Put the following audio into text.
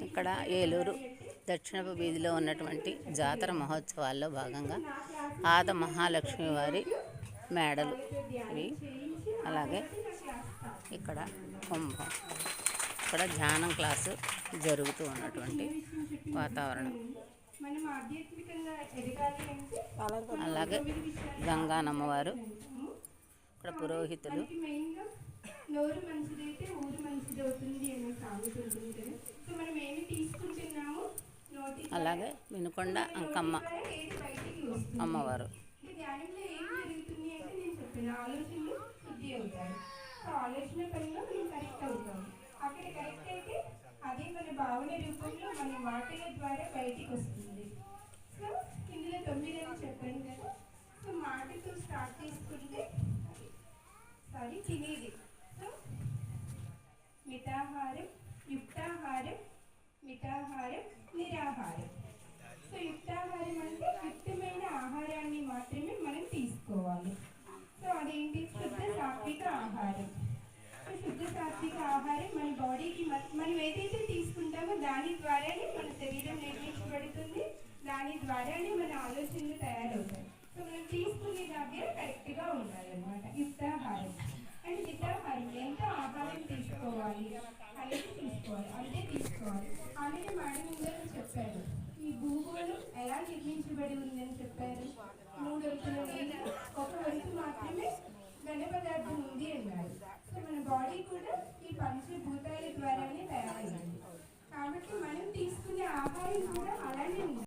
ఇక్కడ ఏలూరు దక్షిణపు వీధిలో ఉన్నటువంటి జాతర మహోత్సవాల్లో భాగంగా ఆద మహాలక్ష్మి వారి మేడలు ఇవి. అలాగే ఇక్కడ కుంభం, ఇక్కడ ధ్యానం క్లాసు జరుగుతూ ఉన్నటువంటి వాతావరణం. అలాగే గంగానమ్మవారు, ఇక్కడ పురోహితులు. నోరు మంచిదైతే ఊరు మంచిది అవుతుంది అనే సామెత ఉంటుంది కదా. సో మనం ఏమి తీసుకుంటున్నామో అలాగే వినుకొండ అంకమ్మ అమ్మవారు. ధ్యానంలో ఏం జరుగుతుంది అంటే నేను చెప్పిన ఆలోచనలు శుద్ధి అవుతాయి. సో ఆలోచన పనిలో మనం కరెక్ట్ అవుతాం. అక్కడ కరెక్ట్ అయితే అదే మన భావన రూపంలో మన మాటల ద్వారా బయటికి వస్తుంది. సో ఇందులో 9 అని చెప్పాను కదా. సో మాటతో స్టార్ట్ చేసుకుంటే తినేది. సో మితాహారం, యుక్తాహారం, మితాహారం, నిరాహారం. సో యుక్తాహారం అంటే యుక్తమైన ఆహారాన్ని మాత్రమే మనం తీసుకోవాలి. సో అదేంటి? శుద్ధ సాత్విక ఆహారం. సో శుద్ధ సాత్విక ఆహారం మన బాడీకి మనం ఏదైతే తీసుకుంటామో దాని ద్వారానే మన శరీరం నిర్మించబడుతుంది, దాని ద్వారానే మన ఆలోచనలు తయారవుతాయి. సో మనం తీసుకునే దగ్గర కరెక్ట్గా ఉండాలన్నమాట. యుక్తాహారం అండ్ మితాహారం ఎంత ఆహారం తీసుకోవాలి అనేది తీసుకోవాలి, అంతే తీసుకోవాలి. అలాగే మేడం గారు చెప్పారు ఈ భూగోళం ఎలా నిర్మించబడి ఉందని చెప్పారు. 3 వంతుల నీళ్ళు, 1 వంతు మాత్రమే ఘన పదార్థం ఉంది అన్నారు. సో మన బాడీ కూడా ఈ పంచభూతాల ద్వారానే తయారైంది. కాబట్టి మనం తీసుకునే ఆహారం కూడా అలానే ఉంది.